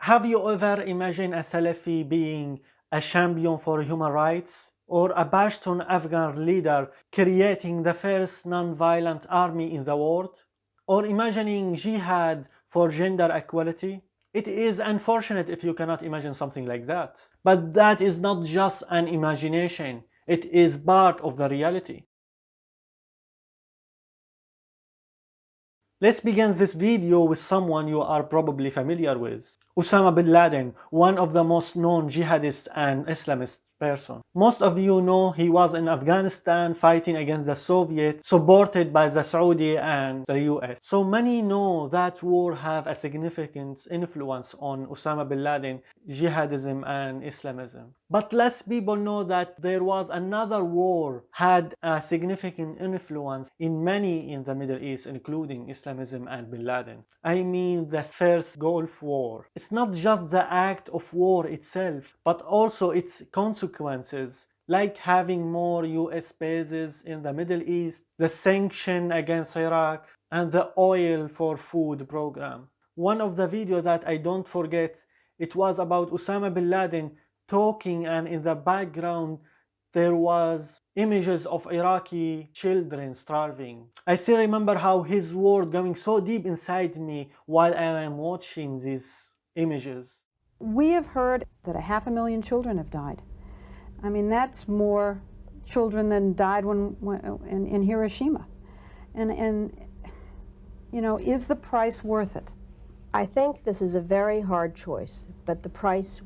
Have you ever imagined a Salafi being a champion for human rights? Or a Pashtun Afghan leader creating the first non-violent army in the world? Or imagining jihad for gender equality? It is unfortunate if you cannot imagine something like that. But that is not just an imagination, it is part of the reality. Let's begin this video with someone you are probably familiar with. Osama Bin Laden, one of the most known jihadists and Islamist person. Most of you know he was in Afghanistan fighting against the Soviets, supported by the Saudi and the US. So many know that war have a significant influence on Osama Bin Laden, jihadism and Islamism. But less people know that there was another war had a significant influence in many in the Middle East, including Islamism and Bin Laden. I mean the first Gulf War. It's not just the act of war itself, but also its consequences, like having more US bases in the Middle East, the sanction against Iraq, and the oil for food program. One of the videos that I don't forget, it was about Osama Bin Laden talking, and in the background there was images of Iraqi children starving. I still remember how his word going so deep inside me while I am watching these images. We have heard that 500,000 children have died. I mean, that's more children than died in Hiroshima. And you know, is the price worth it? I think this is a very hard choice, but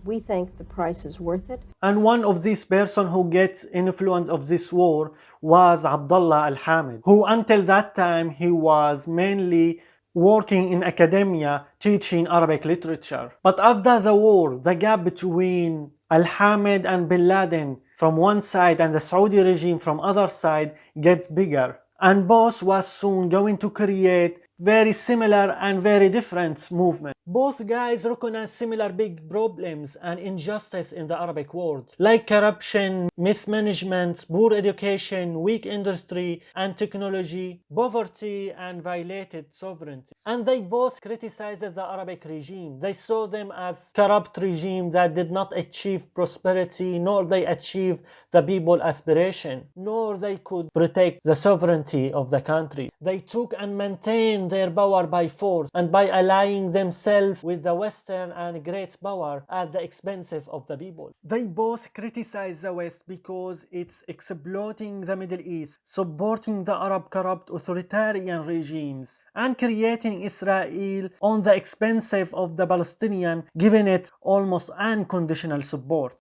we think the price is worth it. And one of these person who gets influence of this war was Abdullah al-Hamid, who until that time he was mainly working in academia teaching Arabic literature. But after the war, the gap between al-Hamid and Bin Laden from one side and the Saudi regime from other side gets bigger. And both was soon going to create very similar and very different movement. Both guys recognize similar big problems and injustice in the Arabic world, like corruption, mismanagement, poor education, weak industry and technology, poverty and violated sovereignty. And they both criticized the Arabic regime. They saw them as corrupt regime that did not achieve prosperity, nor they achieved the people's aspiration, nor they could protect the sovereignty of the country. They took and maintained their power by force and by allying themselves with the Western and great power at the expense of the people. They both criticize the West because it's exploiting the Middle East, supporting the Arab corrupt authoritarian regimes, and creating Israel on the expense of the Palestinian, giving it almost unconditional support.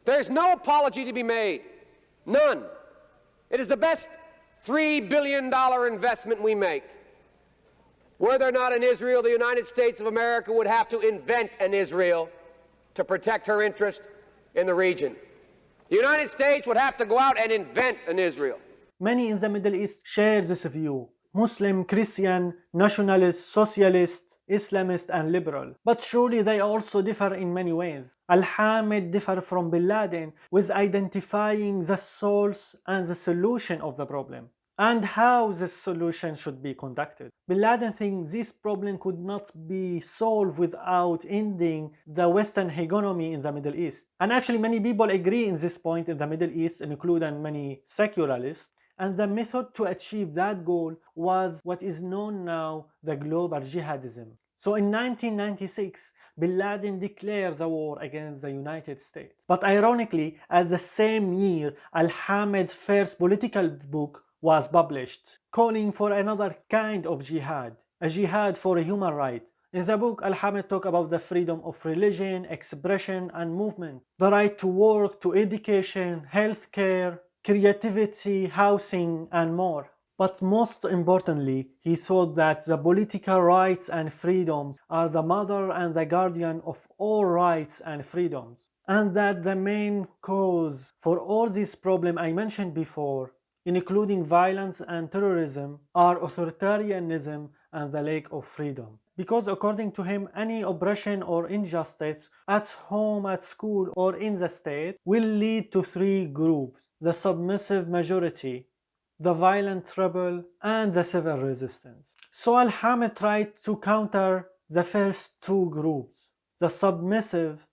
There's no apology to be made. None. It is the best $3 billion investment we make. Were there not an Israel, the United States of America would have to invent an Israel to protect her interest in the region. The United States would have to go out and invent an Israel. Many in the Middle East share this view. Muslim, Christian, nationalist, socialist, Islamist and liberal. But surely they also differ in many ways. Al-Hamid differ from Bin Laden with identifying the source and the solution of the problem, and how this solution should be conducted. Bin Laden thinks this problem could not be solved without ending the Western hegemony in the Middle East. And actually many people agree in this point in the Middle East, including many secularists. And the method to achieve that goal was what is known now the global jihadism. So in 1996, Bin Laden declared the war against the United States. But ironically, at the same year, al-Hamid's first political book was published, calling for another kind of jihad, a jihad for human rights. In the book, al-Hamid talked about the freedom of religion, expression and movement, the right to work, to education, healthcare, creativity, housing and more. But most importantly, he thought that the political rights and freedoms are the mother and the guardian of all rights and freedoms, and that the main cause for all these problems I mentioned before, including violence and terrorism, are authoritarianism and the lack of freedom. Because according to him, any oppression or injustice at home, at school or in the state will lead to three groups: the submissive majority, the violent rebel and the civil resistance. So al-Hamid tried to counter the first two groups. the submissive,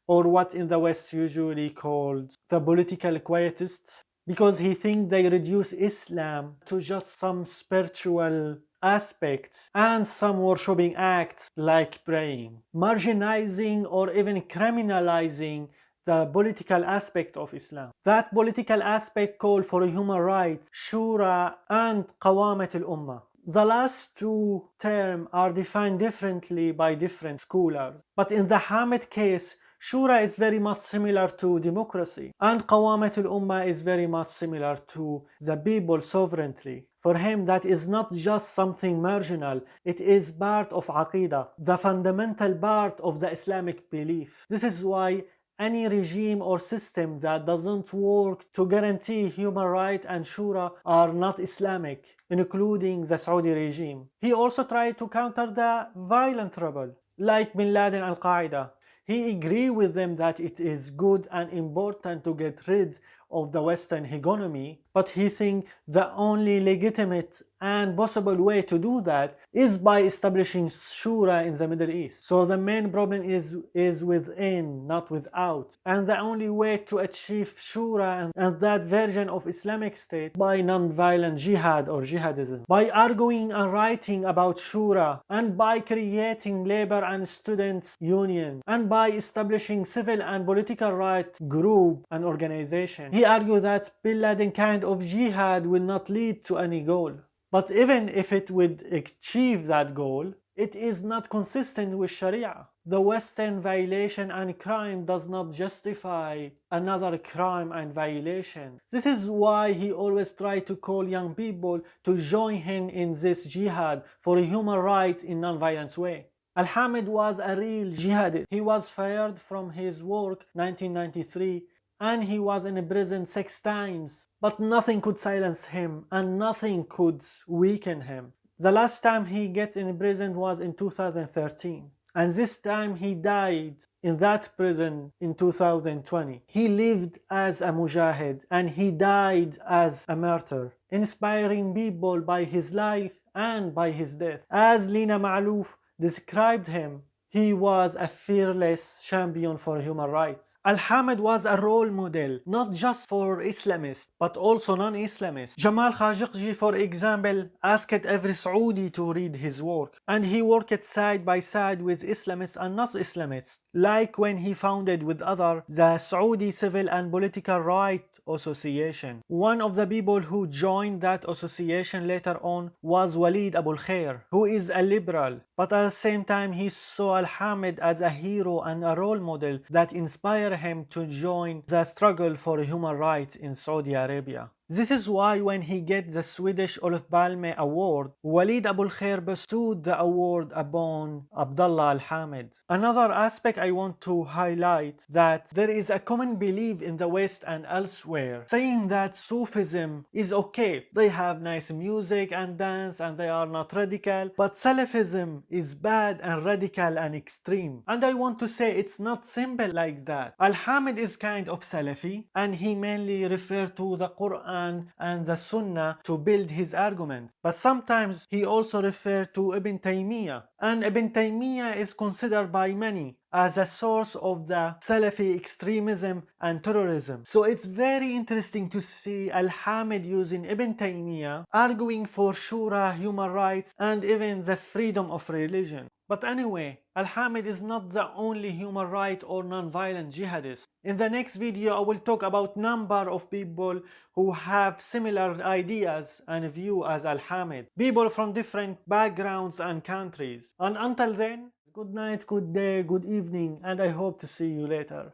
or what in the West usually called the political quietists, because he thinks they reduce Islam to just some spiritual aspects and some worshipping acts like praying, marginalizing or even criminalizing the political aspect of Islam. That political aspect called for human rights, shura and qawamat al-ummah. The last two terms are defined differently by different scholars, but in the Hamid case, shura is very much similar to democracy, and qawamat al-ummah is very much similar to the people sovereignty. For him, that is not just something marginal, it is part of aqidah, the fundamental part of the Islamic belief. This is why any regime or system that doesn't work to guarantee human rights and shura are not Islamic, including the Saudi regime. He also tried to counter the violent rebel, like Bin Laden and Al-Qaeda. He agreed with them that it is good and important to get rid of the Western hegemony, but he thinks the only legitimate and possible way to do that is by establishing shura in the Middle East. So the main problem is within, not without. And the only way to achieve shura and that version of Islamic State by non-violent jihad or jihadism, by arguing and writing about shura, and by creating labor and students union, and by establishing civil and political rights group and organization. He argued that Bin Laden kind of jihad will not lead to any goal. But even if it would achieve that goal, it is not consistent with Sharia. The Western violation and crime does not justify another crime and violation. This is why he always tried to call young people to join him in this jihad for human rights in non-violent way. Al-Hamid was a real jihadist. He was fired from his work 1993 and he was in prison 6 times, but nothing could silence him and nothing could weaken him. The last time he gets in prison was in 2013, and this time he died in that prison in 2020. He lived as a mujahid and he died as a martyr, inspiring people by his life and by his death. As Lina Ma'louf described him, he was a fearless champion for human rights. Al-Hamid was a role model, not just for Islamists, but also non-Islamists. Jamal Khashoggi, for example, asked every Saudi to read his work, and he worked side by side with Islamists and non-Islamists, like when he founded with others the Saudi Civil and Political Rights Association. One of the people who joined that association later on was Walid Abul Khair, who is a liberal, but at the same time he saw Al-Hamid as a hero and a role model that inspired him to join the struggle for human rights in Saudi Arabia. This is why when he gets the Swedish Olof Palme Award, Walid Abul Khair bestowed the award upon Abdullah Al-Hamid. Another aspect I want to highlight that there is a common belief in the West and elsewhere saying that Sufism is okay. They have nice music and dance and they are not radical, but Salafism is bad and radical and extreme. And I want to say it's not simple like that. Al-Hamid is kind of Salafi and he mainly referred to the Quran and the Sunnah to build his arguments. But sometimes he also referred to Ibn Taymiyyah, and Ibn Taymiyyah is considered by many as a source of the Salafi extremism and terrorism. So it's very interesting to see Al-Hamid using Ibn Taymiyyah arguing for shura, human rights, and even the freedom of religion. But anyway, Al-Hamid is not the only human right or non-violent jihadist. In the next video, I will talk about number of people who have similar ideas and view as Al-Hamid. People from different backgrounds and countries. And until then, good night, good day, good evening, and I hope to see you later.